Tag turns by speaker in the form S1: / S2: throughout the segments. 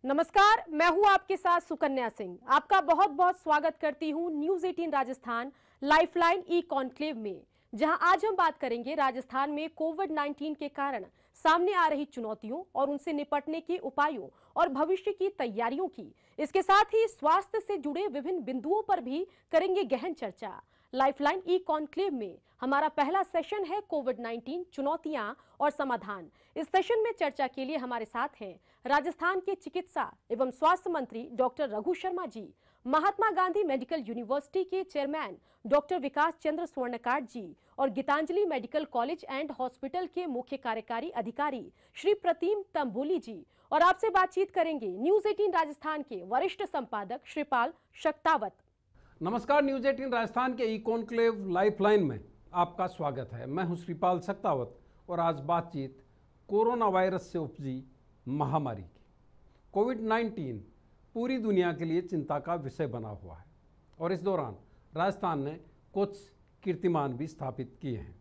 S1: नमस्कार, मैं हूं आपके साथ सुकन्या सिंह। आपका बहुत बहुत स्वागत करती हूं news 18 Rajasthan lifeline e conclave में, जहां आज हम बात करेंगे राजस्थान में कोविड-19 के कारण सामने आ रही चुनौतियों और उनसे निपटने के उपायों और भविष्य की तैयारियों की। इसके साथ ही स्वास्थ्य से जुड़े विभिन्न बिंदुओं पर भी करेंगे गहन चर्चा। लाइफलाइन ई कॉन्क्लेव में हमारा पहला सेशन है कोविड-19 चुनौतियां और समाधान। इस सेशन में चर्चा के लिए हमारे साथ हैं राजस्थान के चिकित्सा एवं स्वास्थ्य मंत्री doctor Raghu Sharma ji, Mahatma Gandhi medical university के चेयरमैन डॉक्टर विकास चंद्र स्वर्णकार जी और Gitanjali medical college and hospital के मुख्य कार्यकारी अधिकारी श्री प्रतिम तंबोली जी। और आपसे बातचीत करेंगे न्यूज 18 राजस्थान के वरिष्ठ संपादक श्रीपाल शक्तावत।
S2: नमस्कार, न्यूज 18 राजस्थान के ई कॉन्क्लेव लाइफलाइन में आपका स्वागत है। मैं हूं श्रीपाल शक्तावत और आज बातचीत कोरोना वायरस से उपजी महामारी की। कोविड-19 पूरी दुनिया के लिए चिंता का विषय बना हुआ है और इस दौरान राजस्थान ने कुछ कीर्तिमान भी स्थापित किए हैं।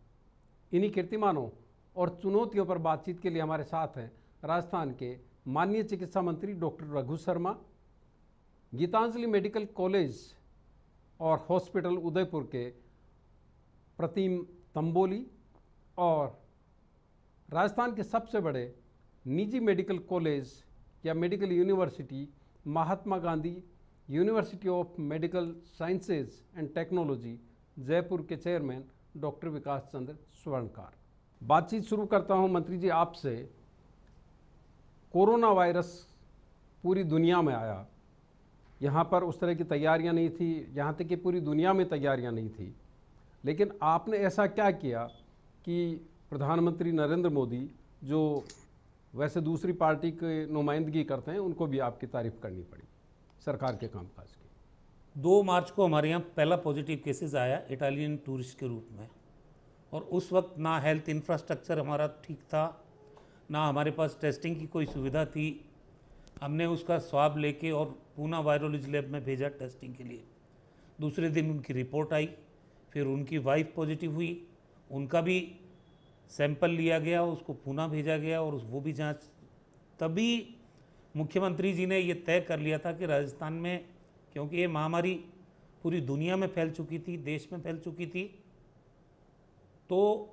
S2: इन्हीं कीर्तिमानों और चुनौतियों पर बातचीत के लिए हमारे साथ हैं राजस्थान के माननीय चिकित्सा मंत्री doctor Raghu Sharma, Gitanjali medical college और हॉस्पिटल उदयपुर के प्रतिम तंबोली और राजस्थान के सबसे बड़े निजी मेडिकल कॉलेज या medical university Mahatma Gandhi university of medical sciences and technology Jaipur के चेयरमैन डॉक्टर विकास चंद्र स्वर्णकार। बातचीत शुरू करता हूं मंत्री जी आपसे। कोरोना वायरस पूरी दुनिया में आया, यहाँ पर उस तरह की तैयारियां नहीं थी, यहाँ तक कि पूरी दुनिया में तैयारियां नहीं थी, लेकिन आपने ऐसा क्या किया कि प्रधानमंत्री नरेंद्र मोदी, जो वैसे दूसरी पार्टी के नुमाइंदगी करते हैं, उनको भी आपकी तारीफ करनी पड़ी सरकार के कामकाज की।
S3: 2 मार्च को हमारे यहाँ पहला पॉजिटिव केसेस आया इटालियन टूरिस्ट के रूप में, और उस वक्त ना हेल्थ इंफ्रास्ट्रक्चर हमारा ठीक था, ना हमारे पास टेस्टिंग की कोई सुविधा थी। हमने उसका स्वाब लेके और पूना वायरोलॉजी लैब में भेजा टेस्टिंग के लिए। दूसरे दिन उनकी रिपोर्ट आई, फिर उनकी वाइफ पॉजिटिव हुई, उनका भी सैंपल लिया गया, उसको पूना भेजा गया और वो भी जांच। तभी मुख्यमंत्री जी ने ये तय कर लिया था कि राजस्थान में, क्योंकि ये महामारी पूरी दुनिया में फैल चुकी थी, देश में फैल चुकी थी, तो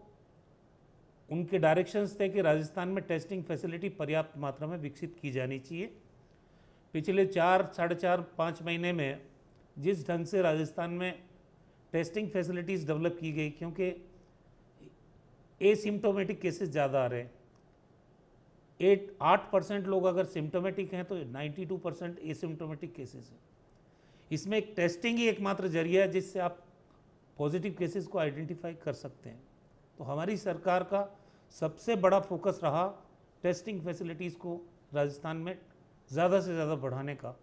S3: उनके डायरेक्शंस थे कि राजस्थान में टेस्टिंग फैसिलिटी पर्याप्त मात्रा में विकसित की जानी चाहिए। पिछले 4, साढ़े 4, 5 महीने में जिस ढंग से राजस्थान में टेस्टिंग फैसिलिटीज़ डेवलप की गई, क्योंकि एसिम्टोमेटिक केसेस ज़्यादा आ रहे हैं। 8% लोग अगर सिम्टोमेटिक हैं तो 92% एसिम्टोमेटिक केसेस हैं। इसमें एक टेस्टिंग ही एकमात्र जरिया है जिससे आप पॉजिटिव केसेस को आइडेंटिफाई कर सकते हैं। तो हमारी सरकार का सबसे बड़ा फोकस रहा टेस्टिंग फैसिलिटीज़ को राजस्थान में ज़्यादा से ज़्यादा बढ़ाने का।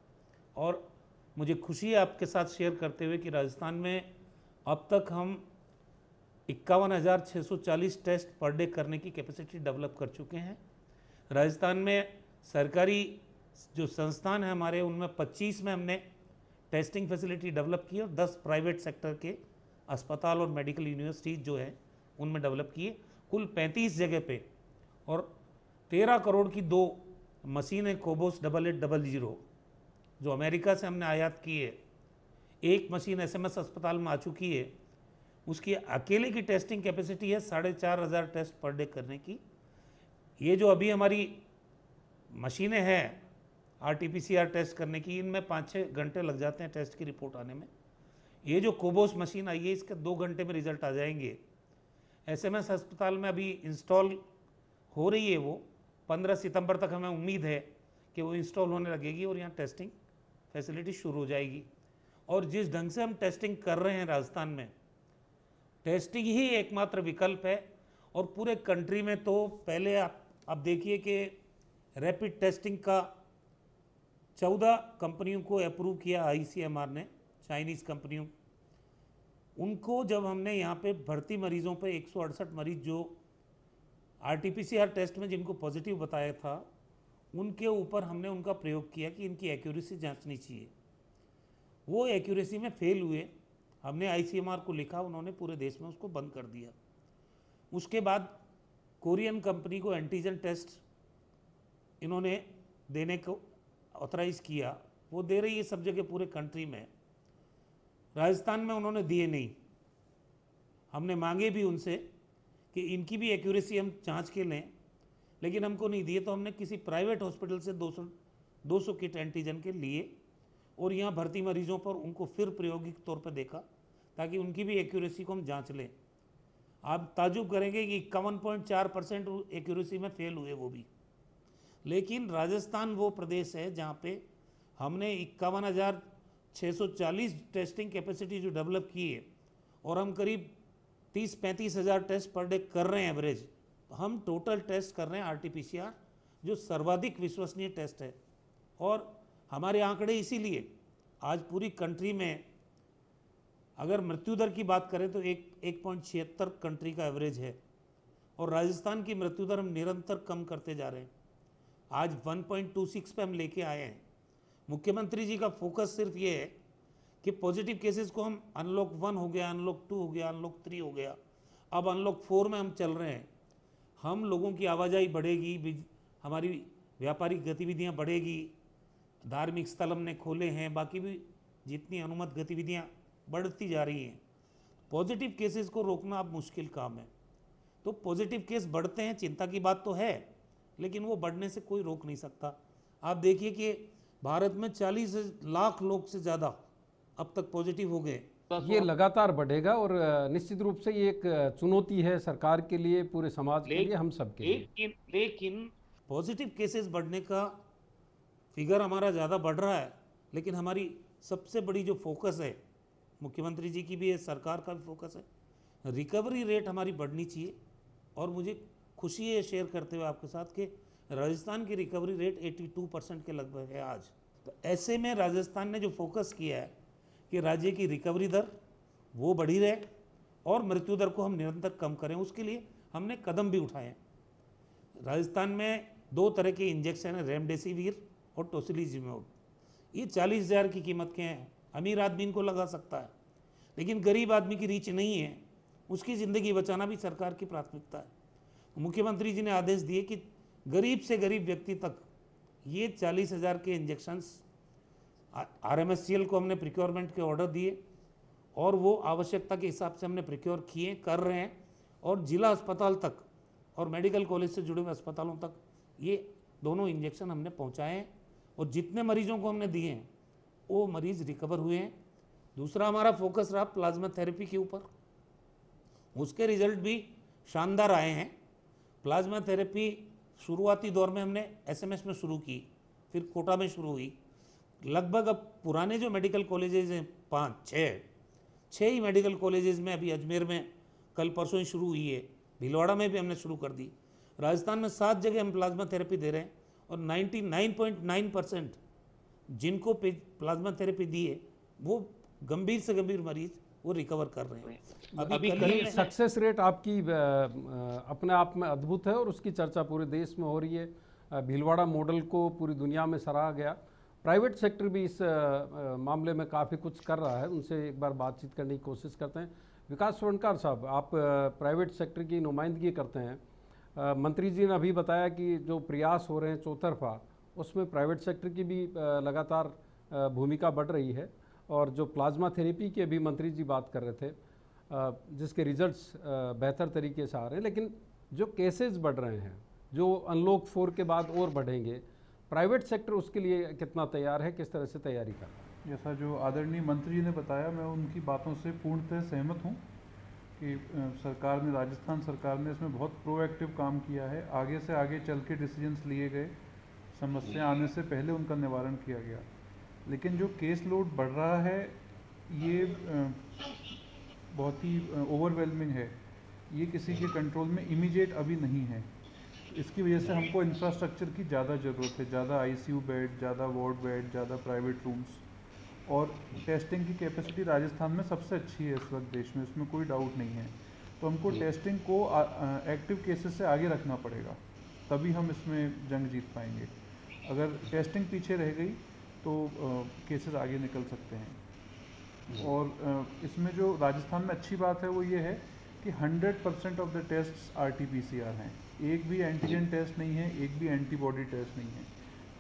S3: और मुझे खुशी है आपके साथ शेयर करते हुए कि राजस्थान में अब तक हम 51,640 टेस्ट पर डे करने की कैपेसिटी डेवलप कर चुके हैं। राजस्थान में सरकारी जो संस्थान हैं हमारे, उनमें 25 में हमने टेस्टिंग फैसिलिटी डेवलप की और 10 प्राइवेट सेक्टर के अस्पताल और मेडिकल यूनिवर्सिटीज़ जो हैं उनमें डेवलप किए। कुल 35 जगह पे, और 13 करोड़ की 2 मशीनें कोबोस 8800 जो अमेरिका से हमने आयात की है। एक मशीन SMS अस्पताल में आ चुकी है, उसकी अकेले की टेस्टिंग कैपेसिटी है 4,500 टेस्ट पर डे करने की। ये जो अभी हमारी मशीनें हैं RT-PCR टेस्ट करने की, इनमें 5-6 घंटे लग जाते हैं टेस्ट की रिपोर्ट आने में। ये जो कोबोस मशीन आई है, इसके 2 घंटे में रिजल्ट आ जाएंगे। SMS अस्पताल में अभी इंस्टॉल हो रही है, वो 15 सितंबर तक हमें उम्मीद है कि वो इंस्टॉल होने लगेगी और यहाँ टेस्टिंग फैसिलिटी शुरू हो जाएगी। और जिस ढंग से हम टेस्टिंग कर रहे हैं राजस्थान में, टेस्टिंग ही एकमात्र विकल्प है। और पूरे कंट्री में तो पहले आप देखिए कि रैपिड टेस्टिंग का 14 कंपनियों को अप्रूव किया ICMR ने, चाइनीज़ कंपनियों। उनको जब हमने यहाँ पे भर्ती मरीजों पे 168 मरीज जो RT-PCR टेस्ट में जिनको पॉजिटिव बताया था, उनके ऊपर हमने उनका प्रयोग किया कि इनकी एक्यूरेसी जांचनी चाहिए। वो एक्यूरेसी में फेल हुए। हमने ICMR को लिखा, उन्होंने पूरे देश में उसको बंद कर दिया। उसके बाद कोरियन कंपनी को एंटीजन टेस्ट इन्होंने देने को ऑथराइज किया वो दे रही है सब जगह पूरे कंट्री में। राजस्थान में उन्होंने दिए नहीं। हमने मांगे भी उनसे कि इनकी भी एक्यूरेसी हम जांच के लें, लेकिन हमको नहीं दिए। तो हमने किसी प्राइवेट हॉस्पिटल से 200 किट एंटीजन के लिए और यहाँ भर्ती मरीजों पर उनको फिर प्रायोगिक तौर पर देखा ताकि उनकी भी एक्यूरेसी को हम जांच लें। आप ताजुब करेंगे कि 51.4% एक्यूरेसी में फेल हुए वो भी। लेकिन राजस्थान वो प्रदेश है जहाँ पे हमने 51,640 टेस्टिंग कैपेसिटी जो डेवलप की है और हम करीब 30-35 हज़ार टेस्ट पर डे कर रहे हैं एवरेज। तो हम टोटल टेस्ट कर रहे हैं RT-PCR जो सर्वाधिक विश्वसनीय टेस्ट है। और हमारे आंकड़े इसीलिए आज पूरी कंट्री में अगर मृत्यु दर की बात करें तो 1.76 कंट्री का एवरेज है और राजस्थान की मृत्यु दर हम निरंतर कम करते जा रहे हैं। आज 1.26 पे हम लेके आए हैं। मुख्यमंत्री जी का फोकस सिर्फ ये है कि पॉजिटिव केसेस को हम अनलॉक 1 हो गया, अनलॉक 2 हो गया, अनलॉक 3 हो गया, अब अनलॉक 4 में हम चल रहे हैं। हम लोगों की आवाजाही बढ़ेगी, हमारी व्यापारिक गतिविधियां बढ़ेगी, धार्मिक स्थल हमने खोले हैं, बाकी भी जितनी अनुमत गतिविधियां बढ़ती जा रही हैं। पॉजिटिव केसेस को रोकना अब मुश्किल काम है। तो पॉजिटिव केस बढ़ते हैं, चिंता की बात तो है, लेकिन वो बढ़ने से कोई रोक नहीं सकता। आप देखिए कि भारत में 40 लाख लोग से ज़्यादा अब तक पॉजिटिव हो गए।
S2: ये लगातार बढ़ेगा और निश्चित रूप से ये एक चुनौती है सरकार के लिए, पूरे समाज के लिए, हम सब के लिए।
S3: लेकिन पॉजिटिव केसेस बढ़ने का फिगर हमारा ज़्यादा बढ़ रहा है, लेकिन हमारी सबसे बड़ी जो फोकस है, मुख्यमंत्री जी की भी है, सरकार का भी फोकस है, रिकवरी रेट हमारी बढ़नी चाहिए। और मुझे खुशी है शेयर करते हुए आपके साथ कि राजस्थान की रिकवरी रेट 82% के लगभग है आज। तो ऐसे में राजस्थान ने जो फोकस किया है कि राज्य की रिकवरी दर वो बढ़ी रहे और मृत्यु दर को हम निरंतर कम करें, उसके लिए हमने कदम भी उठाए हैं। राजस्थान में 2 तरह के इंजेक्शन हैं, रेमडेसिविर और टोसिलिजुमेब। ये 40,000 की कीमत के हैं। अमीर आदमी इनको लगा सकता है, लेकिन गरीब आदमी की रीच नहीं है, उसकी ज़िंदगी बचाना भी सरकार की प्राथमिकता है। मुख्यमंत्री जी ने आदेश दिए कि गरीब से गरीब व्यक्ति तक ये 40,000 के इंजेक्शन्स RMSCL को हमने प्रिक्योरमेंट के ऑर्डर दिए और वो आवश्यकता के हिसाब से हमने प्रिक्योर किए, कर रहे हैं। और जिला अस्पताल तक और मेडिकल कॉलेज से जुड़े हुए अस्पतालों तक ये दोनों इंजेक्शन हमने पहुंचाए हैं और जितने मरीजों को हमने दिए हैं वो मरीज रिकवर हुए हैं। दूसरा हमारा फोकस रहा प्लाज्मा थेरेपी के ऊपर, उसके रिजल्ट भी शानदार आए हैं। प्लाज्मा थेरेपी शुरुआती दौर में हमने SMS में शुरू की, फिर कोटा में शुरू हुई। लगभग अब पुराने जो मेडिकल कॉलेजेस हैं 5-6 ही मेडिकल कॉलेजेस में, अभी अजमेर में कल परसों ही शुरू हुई है, भीलवाड़ा में भी हमने शुरू कर दी। राजस्थान में 7 जगह हम प्लाज्मा थेरेपी दे रहे हैं और 99.9% जिनको प्लाज्मा थेरेपी दी है वो गंभीर से गंभीर मरीज वो रिकवर कर रहे हैं।
S2: अभी सक्सेस रेट आपकी अपने आप में अद्भुत है और उसकी चर्चा पूरे देश में हो रही है। भीलवाड़ा मॉडल को पूरी दुनिया में सराहा गया। प्राइवेट सेक्टर भी इस मामले में काफ़ी कुछ कर रहा है, उनसे एक बार बातचीत करने की कोशिश करते हैं। विकास स्वर्णकार साहब, आप प्राइवेट सेक्टर की नुमाइंदगी करते हैं। मंत्री जी ने अभी बताया कि जो प्रयास हो रहे हैं चौतरफा, उसमें प्राइवेट सेक्टर की भी लगातार भूमिका बढ़ रही है। और जो प्लाज्मा थेरेपी की अभी मंत्री जी बात कर रहे थे, जिसके रिजल्ट्स बेहतर तरीके से आ रहे हैं, लेकिन जो केसेस बढ़ रहे हैं, जो अनलॉक 4 के बाद और बढ़ेंगे, प्राइवेट सेक्टर उसके लिए कितना तैयार है, किस तरह से तैयारी कर रहा है?
S4: जैसा जो आदरणीय मंत्री ने बताया, मैं उनकी बातों से पूर्णतः सहमत हूँ कि सरकार ने, राजस्थान सरकार ने इसमें बहुत प्रोएक्टिव काम किया है। आगे से आगे चल के डिसीजंस लिए गए, समस्या आने से पहले उनका निवारण किया गया। लेकिन जो केस लोड बढ़ रहा है ये बहुत ही ओवरवेलमिंग है, ये किसी के कंट्रोल में इमीडिएट अभी नहीं है। इसकी वजह से हमको इंफ्रास्ट्रक्चर की ज़्यादा ज़रूरत है, ज़्यादा ICU बेड, ज़्यादा वार्ड बेड, ज़्यादा प्राइवेट रूम्स। और टेस्टिंग की कैपेसिटी राजस्थान में सबसे अच्छी है इस वक्त देश में, इसमें कोई डाउट नहीं है। तो हमको टेस्टिंग को एक्टिव केसेस से आगे रखना पड़ेगा, तभी हम इसमें जंग जीत पाएंगे। अगर टेस्टिंग पीछे रह गई तो केसेस आगे निकल सकते हैं। और इसमें जो राजस्थान में अच्छी बात है वो ये है कि 100% ऑफ द टेस्ट्स RT-PCR हैं। एक भी एंटीजन टेस्ट नहीं है, एक भी एंटीबॉडी टेस्ट नहीं है।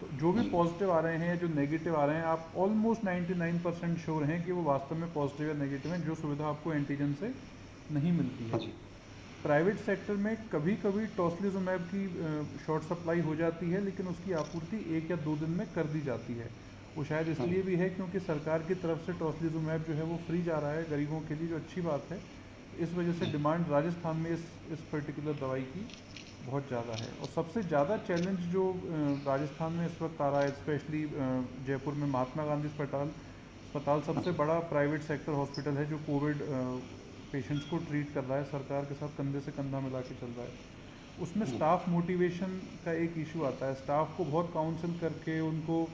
S4: तो जो भी पॉजिटिव आ रहे हैं या जो नेगेटिव आ रहे हैं, आप ऑलमोस्ट 99% श्योर हैं कि वो वास्तव में पॉजिटिव या नेगेटिव हैं, जो सुविधा आपको एंटीजन से नहीं मिलती है। प्राइवेट सेक्टर में कभी कभी टोस्लिजुमैब की शॉर्ट सप्लाई हो जाती है, लेकिन उसकी आपूर्ति 1 या 2 दिन में कर दी जाती है। वो शायद इसलिए भी है क्योंकि सरकार की तरफ से टोस्लिजुमैब जो है वो फ्री जा रहा है गरीबों के लिए, जो अच्छी बात है। इस वजह से डिमांड राजस्थान में इस पर्टिकुलर दवाई की बहुत ज़्यादा है। और सबसे ज़्यादा चैलेंज जो राजस्थान में इस वक्त आ रहा है, स्पेशली जयपुर में महात्मा गांधी अस्पताल सबसे बड़ा प्राइवेट सेक्टर हॉस्पिटल है जो कोविड पेशेंट्स को ट्रीट कर रहा है, सरकार के साथ कंधे से कंधा मिला के चल रहा है। उसमें स्टाफ मोटिवेशन का एक इशू आता है। स्टाफ को बहुत काउंसिल करके उनको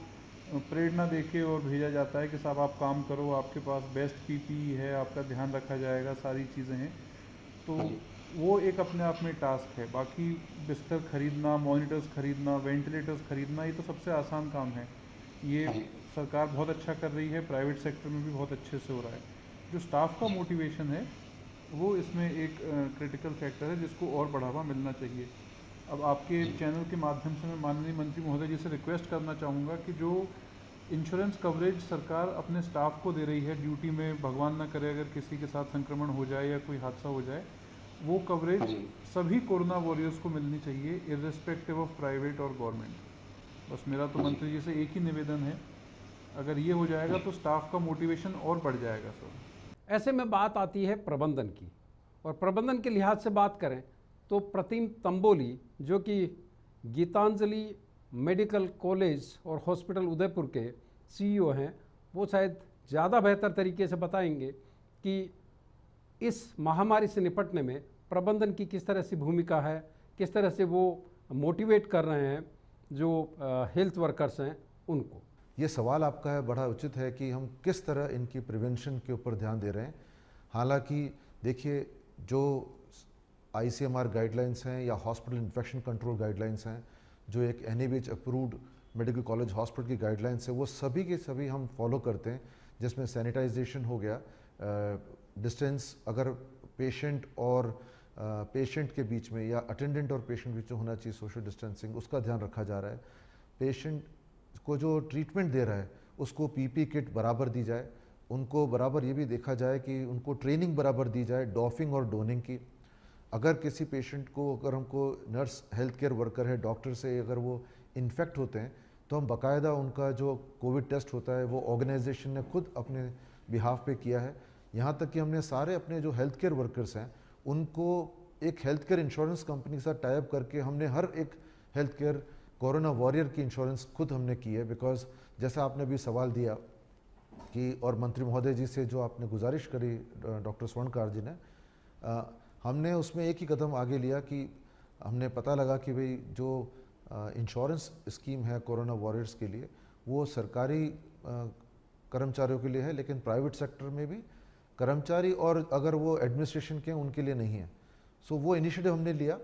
S4: प्रेरणा देके और भेजा जाता है कि साहब आप काम करो, आपके पास बेस्ट पीपीई है, आपका ध्यान रखा जाएगा, सारी चीज़ें हैं। तो वो एक अपने आप में टास्क है। बाकी बिस्तर खरीदना, मॉनिटर्स खरीदना, वेंटिलेटर्स खरीदना, ये तो सबसे आसान काम है। ये सरकार बहुत अच्छा कर रही है, प्राइवेट सेक्टर में भी बहुत अच्छे से हो रहा है। जो स्टाफ का मोटिवेशन है वो इसमें एक क्रिटिकल फैक्टर है जिसको और बढ़ावा मिलना चाहिए। अब आपके चैनल के माध्यम से मैं माननीय मंत्री महोदय जी से रिक्वेस्ट करना चाहूँगा कि जो इंश्योरेंस कवरेज सरकार अपने स्टाफ को दे रही है ड्यूटी में, भगवान ना करे अगर किसी के साथ संक्रमण हो जाए या कोई हादसा हो जाए, वो कवरेज सभी कोरोना वॉरियर्स को मिलनी चाहिए, इर्रेस्पेक्टिव ऑफ प्राइवेट और गवर्नमेंट। बस मेरा तो मंत्री जी से एक ही निवेदन है, अगर ये हो जाएगा तो स्टाफ का मोटिवेशन और बढ़ जाएगा सर।
S2: ऐसे में बात आती है प्रबंधन की, और प्रबंधन के लिहाज से बात करें तो प्रतिम तंबोली जो कि गीतांजलि मेडिकल कॉलेज और हॉस्पिटल उदयपुर के सीईओ हैं, वो शायद ज़्यादा बेहतर तरीके से बताएंगे कि इस महामारी से निपटने में प्रबंधन की किस तरह से भूमिका है, किस तरह से वो मोटिवेट कर रहे हैं जो हेल्थ वर्कर्स हैं उनको।
S5: ये सवाल आपका है, बड़ा उचित है कि हम किस तरह इनकी प्रिवेंशन के ऊपर ध्यान दे रहे हैं। हालांकि देखिए, जो ICMR गाइडलाइंस हैं या हॉस्पिटल इन्फेक्शन कंट्रोल गाइडलाइंस हैं, जो एक NABH approved medical college hospital की गाइडलाइंस है, वो सभी के सभी हम फॉलो करते हैं, जिसमें सैनिटाइजेशन हो गया, डिस्टेंस अगर पेशेंट और पेशेंट के बीच में या अटेंडेंट और पेशेंट के बीच में होना चाहिए सोशल डिस्टेंसिंग, उसका ध्यान रखा जा रहा है। पेशेंट को जो ट्रीटमेंट दे रहा है उसको PPE किट बराबर दी जाए, उनको बराबर ये भी देखा जाए कि उनको ट्रेनिंग बराबर दी जाए डॉफिंग और डोनिंग की। अगर किसी पेशेंट को, अगर हमको नर्स, हेल्थ केयर वर्कर है, डॉक्टर से अगर वो इन्फेक्ट होते हैं तो हम बाकायदा उनका जो कोविड टेस्ट होता है वो ऑर्गेनाइजेशन ने खुद अपने बिहाफ पे किया है। यहाँ तक कि हमने सारे अपने जो हेल्थ केयर वर्कर्स हैं उनको एक हेल्थ केयर इंश्योरेंस कंपनी के साथ टाई अप करके हमने हर एक हेल्थ केयर कोरोना वॉरियर की इंश्योरेंस खुद हमने की है। बिकॉज जैसा आपने भी सवाल दिया कि, और मंत्री महोदय जी से जो आपने गुजारिश करी डॉक्टर स्वर्णकार जी ने, हमने उसमें एक ही कदम आगे लिया कि हमने पता लगा कि भाई जो इंश्योरेंस स्कीम है कोरोना वॉरियर्स के लिए वो सरकारी कर्मचारियों के लिए है, लेकिन प्राइवेट सेक्टर में भी कर्मचारी और अगर वो एडमिनिस्ट्रेशन के उनके लिए नहीं है। सो वो इनिशिएटिव हमने लिया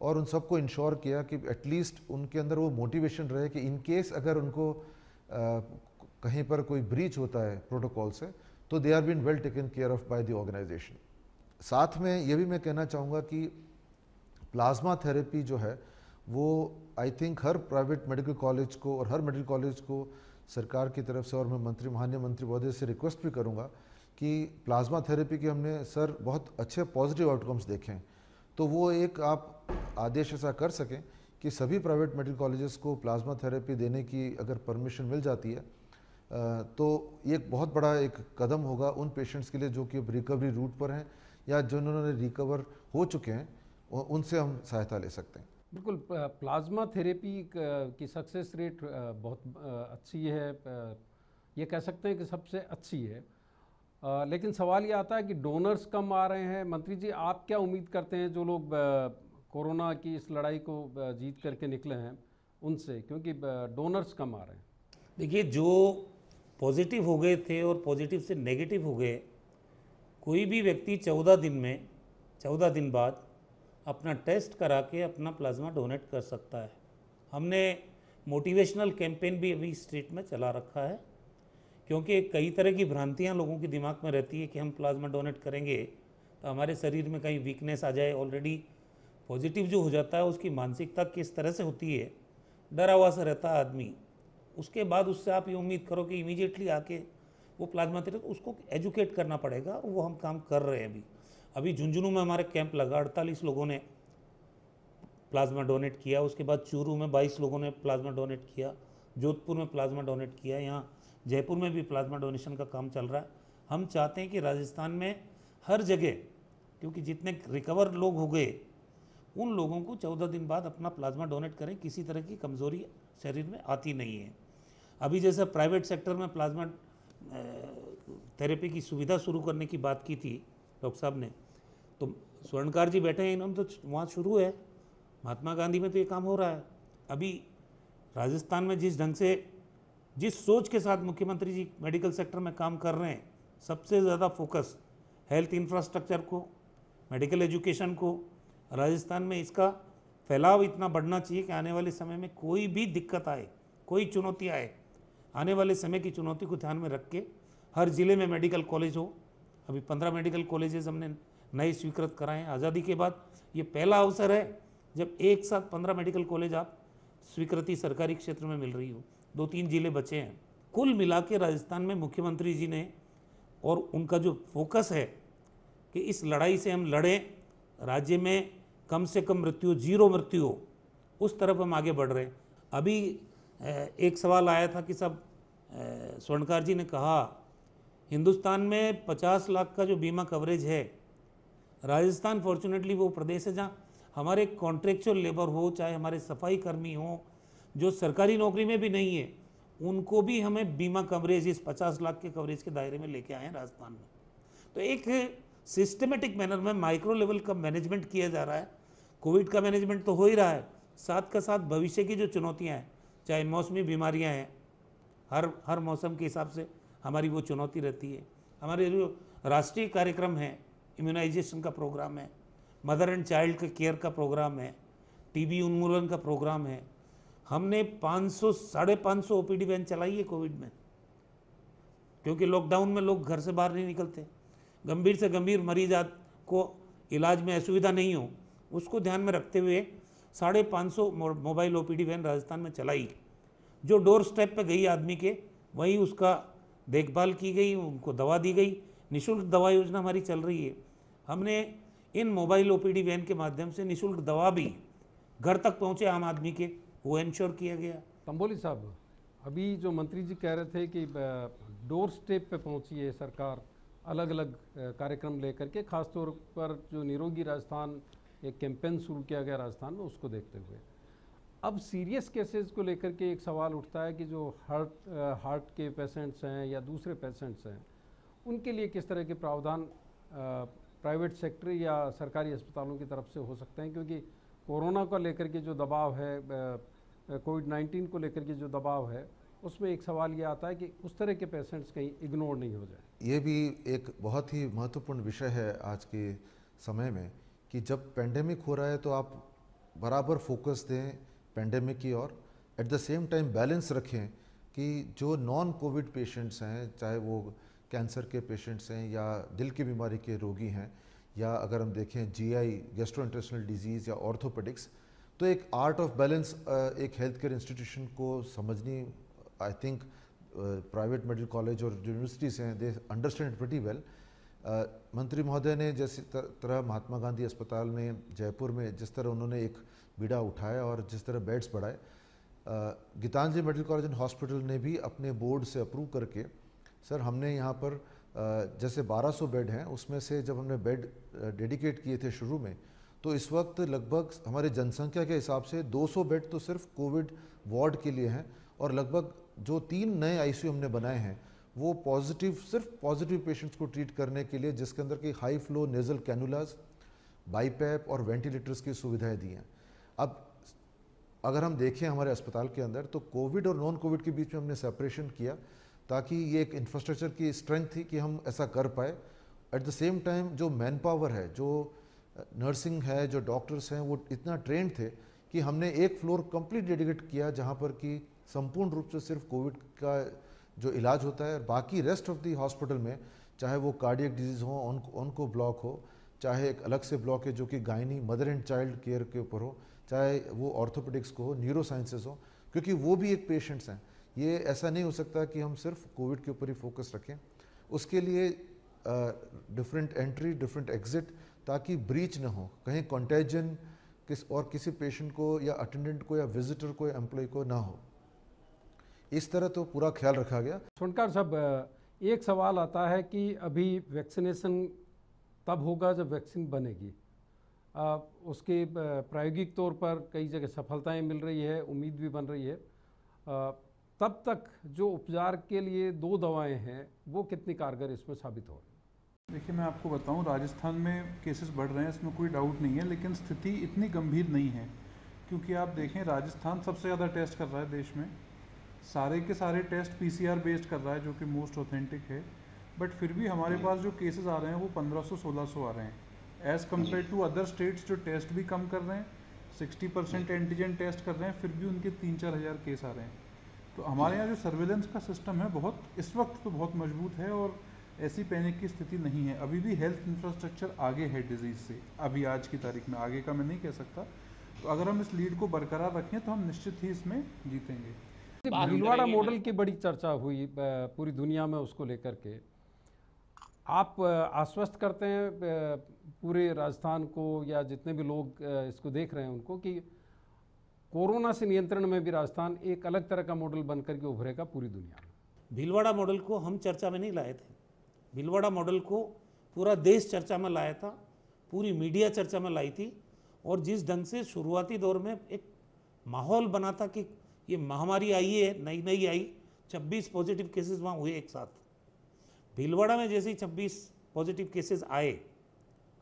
S5: और उन सबको इंश्योर किया कि एटलीस्ट उनके अंदर वो मोटिवेशन रहे कि इन केस अगर उनको कहीं पर कोई ब्रीच होता है प्रोटोकॉल से तो they are been well taken care of by the organisation. साथ में ये भी मैं कहना चाहूँगा कि प्लाज्मा थेरेपी जो है वो I think her private medical college को और हर मेडिकल कॉलेज को सरकार की तरफ से, और मैं माननीय मंत्री महोदय से रिक्वेस्ट भी करूँगा कि प्लाज्मा थेरेपी के हमने सर बहुत अच्छे पॉजिटिव आउटकम्स देखे हैं, तो वो एक आप आदेश ऐसा कर सकें कि सभी प्राइवेट मेडिकल कॉलेजेस को प्लाज्मा थेरेपी देने की अगर परमिशन मिल जाती है तो ये एक बहुत बड़ा एक कदम होगा उन पेशेंट्स के लिए जो कि अब रिकवरी रूट पर हैं या जिन्होंने रिकवर हो चुके हैं, उनसे हम सहायता ले सकते हैं।
S2: बिल्कुल, प्लाज्मा थेरेपी की सक्सेस रेट बहुत अच्छी है, ये कह सकते हैं कि सबसे अच्छी है। लेकिन सवाल ये आता है कि डोनर्स कम आ रहे हैं। मंत्री जी, आप क्या उम्मीद करते हैं जो लोग कोरोना की इस लड़ाई को जीत करके निकले हैं उनसे, क्योंकि डोनर्स कम आ रहे हैं?
S3: देखिए, जो पॉजिटिव हो गए थे और पॉजिटिव से नेगेटिव हो गए, कोई भी व्यक्ति 14 दिन बाद अपना टेस्ट करा के अपना प्लाज्मा डोनेट कर सकता है। हमने मोटिवेशनल कैंपेन भी अभी स्टेट में चला रखा है, क्योंकि कई तरह की भ्रांतियां लोगों के दिमाग में रहती है कि हम प्लाज्मा डोनेट करेंगे तो हमारे शरीर में कहीं वीकनेस आ जाए। ऑलरेडी पॉजिटिव जो हो जाता है उसकी मानसिकता किस तरह से होती है, डरा हुआ सा रहता है आदमी। उसके बाद उससे आप ये उम्मीद करो कि इमीडिएटली आके वो प्लाज्मा थेरेपी, उसको एजुकेट करना पड़ेगा और वो हम काम कर रहे हैं अभी झुंझुनू में हमारे कैंप लगा, 48 लोगों ने प्लाज्मा डोनेट किया। उसके बाद चूरू में 22 लोगों ने प्लाज्मा डोनेट किया, जोधपुर में प्लाज्मा डोनेट किया, यहाँ जयपुर में भी प्लाज्मा डोनेशन का काम चल रहा है। हम चाहते हैं कि राजस्थान में हर जगह, क्योंकि जितने रिकवर लोग हो गए उन लोगों को 14 दिन बाद अपना प्लाज्मा डोनेट करें, किसी तरह की कमज़ोरी शरीर में आती नहीं है। अभी जैसे प्राइवेट सेक्टर में प्लाज्मा थेरेपी की सुविधा शुरू करने की बात की थी डॉक्टर साहब ने, तो स्वर्णकार जी बैठे हैं, इन्होंने तो वहाँ शुरू है, महात्मा गांधी में तो ये काम हो रहा है। अभी राजस्थान में जिस ढंग से, जिस सोच के साथ मुख्यमंत्री जी मेडिकल सेक्टर में काम कर रहे हैं, सबसे ज़्यादा फोकस हेल्थ इंफ्रास्ट्रक्चर को, मेडिकल एजुकेशन को, राजस्थान में इसका फैलाव इतना बढ़ना चाहिए कि आने वाले समय में कोई भी दिक्कत आए, कोई चुनौती आए, आने वाले समय की चुनौती को ध्यान में रख के हर ज़िले में मेडिकल कॉलेज हो। अभी 15 मेडिकल कॉलेजेस हमने नए स्वीकृत कराए हैं। आज़ादी के बाद ये पहला अवसर है जब एक साथ 15 मेडिकल कॉलेज आप स्वीकृति सरकारी क्षेत्र में मिल रही हो। 2-3 जिले बचे हैं। कुल मिला के राजस्थान में मुख्यमंत्री जी ने, और उनका जो फोकस है कि इस लड़ाई से हम लड़ें, राज्य में कम से कम मृत्यु, 0 मृत्यु हो, उस तरफ हम आगे बढ़ रहे हैं। अभी एक सवाल आया था कि सब स्वर्णकार जी ने कहा हिंदुस्तान में 50 लाख का जो बीमा कवरेज है, राजस्थान फॉर्चुनेटली वो प्रदेश है जहाँ हमारे कॉन्ट्रेक्चुअल लेबर हो, चाहे हमारे सफाई कर्मी हो, जो सरकारी नौकरी में भी नहीं है, उनको भी हमें बीमा कवरेज इस 50 लाख के कवरेज के दायरे में लेके आए हैं राजस्थान में। तो एक सिस्टमेटिक मैनर में माइक्रो लेवल का मैनेजमेंट किया जा रहा है। कोविड का मैनेजमेंट तो हो ही रहा है, साथ का साथ भविष्य की जो चुनौतियां हैं, चाहे मौसमी बीमारियां हैं, हर मौसम के हिसाब से हमारी वो चुनौती रहती है। हमारे जो राष्ट्रीय कार्यक्रम है, इम्यूनाइजेशन का प्रोग्राम है, मदर एंड चाइल्ड के केयर का प्रोग्राम है, टीबी उन्मूलन का प्रोग्राम है। हमने 500-550 ओपीडी वैन चलाई है कोविड में, क्योंकि लॉकडाउन में लोग घर से बाहर नहीं निकलते। गंभीर से गंभीर मरीज को इलाज में असुविधा नहीं हो, उसको ध्यान में रखते हुए 550 मोबाइल ओपीडी वैन राजस्थान में चलाई, जो डोर स्टेप पे गई आदमी के, वहीं उसका देखभाल की गई, उनको दवा दी गई। निःशुल्क दवा योजना हमारी चल रही है। हमने इन मोबाइल ओपीडी वैन के माध्यम से निःशुल्क दवा भी घर तक पहुंचे आम आदमी के, वो इंश्योर किया गया।
S2: तंबोली साहब, अभी जो मंत्री जी कह रहे थे कि डोर स्टेप पे पहुंची है सरकार अलग अलग कार्यक्रम लेकर के, खासतौर पर जो निरोगी राजस्थान एक कैंपेन शुरू किया गया राजस्थान में, उसको देखते हुए अब सीरियस केसेस को लेकर के एक सवाल उठता है कि जो हार्ट के पेशेंट्स हैं या दूसरे पेशेंट्स हैं, उनके लिए किस तरह के प्रावधान प्राइवेट सेक्टर या सरकारी अस्पतालों की तरफ से हो सकते हैं, क्योंकि कोरोना को लेकर के जो दबाव है, कोविड-19 को लेकर के जो दबाव है, उसमें एक सवाल ये आता है कि उस तरह के पेशेंट्स कहीं इग्नोर नहीं हो जाए।
S5: ये भी एक बहुत ही महत्वपूर्ण विषय है आज के समय में कि जब पेंडेमिक हो रहा है तो आप बराबर फोकस दें पेंडेमिक की ओर, at the same time balance रखें कि जो नॉन कोविड पेशेंट्स हैं, चाहे वो कैंसर के पेशेंट्स हैं या दिल की बीमारी के रोगी हैं, या अगर हम देखें जीआई गैस्ट्रोइंटेस्टिनल डिजीज़ या ऑर्थोपेडिक्स, तो एक आर्ट ऑफ बैलेंस एक हेल्थ केयर इंस्टीट्यूशन को समझनी, I think private medical college और यूनिवर्सिटीज़ हैं, they understand it pretty well. मंत्री महोदय ने जैसे तरह महात्मा गांधी अस्पताल में जयपुर में जिस तरह उन्होंने एक बीड़ा उठाया और जिस तरह बेड्स बढ़ाए, Gitanjali medical college and hospital ने भी अपने बोर्ड से अप्रूव करके, सर हमने यहाँ पर जैसे 1200 बेड हैं, उसमें से जब हमने बेड डेडिकेट किए थे शुरू में, तो इस वक्त लगभग हमारे जनसंख्या के हिसाब से 200 बेड तो सिर्फ कोविड वार्ड के लिए हैं, और लगभग जो 3 नए आईसीयू हमने बनाए हैं वो सिर्फ पॉजिटिव पेशेंट्स को ट्रीट करने के लिए, जिसके अंदर की हाई फ्लो नेजल कैनुलास, बाईपैप और वेंटिलेटर्स की सुविधाएं दी हैं। अब अगर हम देखें हमारे अस्पताल के अंदर, तो कोविड और नॉन कोविड के बीच में हमने सेपरेशन किया ताकि ये एक इंफ्रास्ट्रक्चर की स्ट्रेंथ थी कि हम ऐसा कर पाए। एट द सेम टाइम जो मैन पावर है, जो नर्सिंग है, जो डॉक्टर्स हैं, वो इतना ट्रेंड थे कि हमने एक फ्लोर कंप्लीट डेडिकेट किया जहाँ पर कि संपूर्ण रूप से सिर्फ कोविड का जो इलाज होता है, और बाकी रेस्ट ऑफ दी हॉस्पिटल में, चाहे वो कार्डियक डिजीज़ हो, उनको ब्लॉक हो, चाहे एक अलग से ब्लॉक है जो कि gynae mother and child care के ऊपर हो, चाहे वो ऑर्थोपेडिक्स को हो, न्यूरो साइंसेस हो, क्योंकि वो भी एक पेशेंट्स हैं। ये ऐसा नहीं हो सकता कि हम सिर्फ कोविड के ऊपर ही फोकस रखें। उसके लिए डिफरेंट एंट्री, डिफरेंट एग्जिट, ताकि ब्रीच ना हो, कहीं कॉन्टेजन किसी पेशेंट को या अटेंडेंट को या विजिटर को या एम्प्लॉय को ना हो। इस तरह तो पूरा ख्याल रखा गया।
S2: सोनकर साहब, एक सवाल आता है कि अभी वैक्सीनेशन तब होगा जब वैक्सीन बनेगी। उसके प्रायोगिक तौर पर कई जगह सफलताएं मिल रही है, उम्मीद भी बन रही है। तब तक जो उपचार के लिए 2 दवाएं हैं वो कितनी कारगर इसमें साबित हो रही है?
S4: देखिए, मैं आपको बताऊं, राजस्थान में केसेस बढ़ रहे हैं, इसमें कोई डाउट नहीं है, लेकिन स्थिति इतनी गंभीर नहीं है। क्योंकि आप देखें, राजस्थान सबसे ज़्यादा टेस्ट कर रहा है देश में, सारे के सारे टेस्ट PCR बेस्ड कर रहा है, जो कि मोस्ट ऑथेंटिक है। बट फिर भी हमारे पास जो केसेस आ रहे हैं वो 1500-1600 आ रहे हैं, as compare to other states जो टेस्ट भी कम कर रहे हैं, 60% एंटीजन टेस्ट कर रहे हैं, फिर भी उनके 3-4 हज़ार केस आ रहे हैं। तो हमारे यहाँ जो सर्वेलेंस का सिस्टम है बहुत इस वक्त तो बहुत मजबूत है, और ऐसी पैनिक की स्थिति नहीं है। अभी भी हेल्थ इंफ्रास्ट्रक्चर आगे है डिजीज़ से, अभी आज की तारीख में, आगे का मैं नहीं कह सकता। तो अगर हम इस लीड को बरकरार रखें तो हम निश्चित ही इसमें जीतेंगे।
S2: भीलवाड़ा मॉडल की बड़ी चर्चा हुई पूरी दुनिया में, उसको लेकर के आप आश्वस्त करते हैं पूरे राजस्थान को या जितने भी लोग इसको देख रहे हैं उनको कि कोरोना से नियंत्रण में भी राजस्थान एक अलग तरह का मॉडल बनकर के उभरेगा पूरी दुनिया में?
S3: भीलवाड़ा मॉडल को हम चर्चा में नहीं लाए थे, भीलवाड़ा मॉडल को पूरा देश चर्चा में लाया था, पूरी मीडिया चर्चा में लाई थी। और जिस ढंग से शुरुआती दौर में एक माहौल बना था कि ये महामारी आई है, नई आई, 26 पॉजिटिव केसेस वहाँ हुए एक साथ। भीलवाड़ा में जैसे ही 26 पॉजिटिव केसेस आए,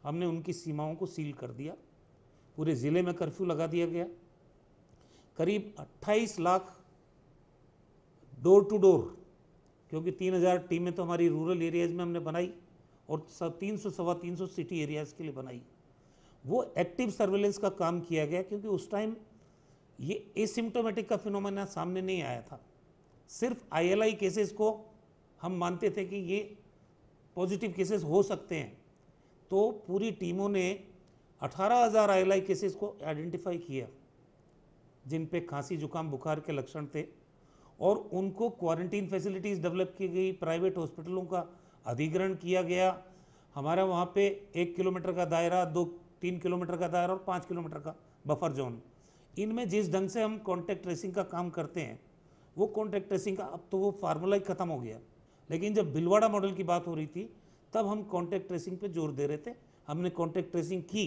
S3: हमने उनकी सीमाओं को सील कर दिया, पूरे ज़िले में कर्फ्यू लगा दिया गया। करीब 28 लाख डोर टू डोर, क्योंकि 3000 टीमें तो हमारी रूरल एरियाज़ में हमने बनाई और 300-325 सिटी एरियाज़ के लिए बनाई। वो एक्टिव सर्वेलेंस का काम किया गया, क्योंकि उस टाइम ये एसिम्टोमेटिक का फिनोमेना सामने नहीं आया था। सिर्फ ILI केसेस को हम मानते थे कि ये पॉजिटिव केसेस हो सकते हैं, तो पूरी टीमों ने 18,000 ILI केसेस को आइडेंटिफाई किया जिन पे खांसी, जुकाम, बुखार के लक्षण थे, और उनको क्वारंटीन फैसिलिटीज़ डेवलप की गई, प्राइवेट हॉस्पिटलों का अधिग्रहण किया गया। हमारा वहाँ पे 1 किलोमीटर का दायरा, 2-3 किलोमीटर का दायरा और 5 किलोमीटर का बफर जोन। इनमें जिस ढंग से हम कॉन्टैक्ट ट्रेसिंग का काम करते हैं, वो कॉन्टैक्ट ट्रेसिंग का अब तो वो फार्मूला ही खत्म हो गया। लेकिन जब भीलवाड़ा मॉडल की बात हो रही थी, तब हम कॉन्टैक्ट ट्रेसिंग पे जोर दे रहे थे। हमने कॉन्टैक्ट ट्रेसिंग की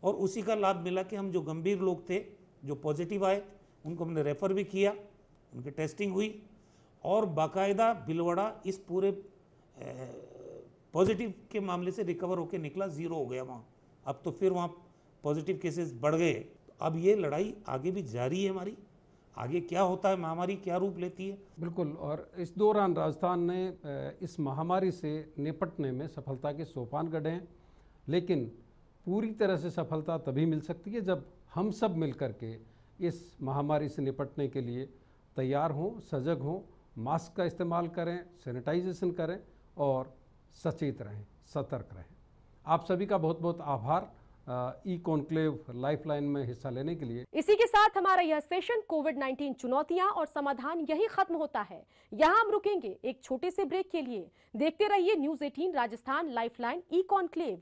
S3: और उसी का लाभ मिला कि हम जो गंभीर लोग थे, जो पॉजिटिव आए, उनको हमने रेफ़र भी किया, उनकी टेस्टिंग हुई, और बाकायदा भीलवाड़ा इस पूरे पॉजिटिव के मामले से रिकवर होकर निकला, 0 हो गया वहाँ। अब तो फिर वहाँ पॉजिटिव केसेस बढ़ गए। अब ये लड़ाई आगे भी जारी है हमारी, आगे क्या होता है, महामारी क्या रूप लेती है।
S2: बिल्कुल। और इस दौरान राजस्थान ने इस महामारी से निपटने में सफलता के सोपान गढ़े हैं, लेकिन पूरी तरह से सफलता तभी मिल सकती है जब हम सब मिलकर के इस महामारी से निपटने के लिए तैयार हों, सजग हों, मास्क का इस्तेमाल करें, सैनिटाइजेशन करें और सचेत रहें, सतर्क रहें। आप सभी का बहुत बहुत आभार ई कॉन्क्लेव लाइफलाइन में हिस्सा लेने के लिए।
S1: इसी के साथ हमारा यह सेशन कोविड-19 चुनौतियां और समाधान यही खत्म होता है। यहाँ हम रुकेंगे एक छोटे से ब्रेक के लिए। देखते रहिए news 18 Rajasthan lifeline e conclave.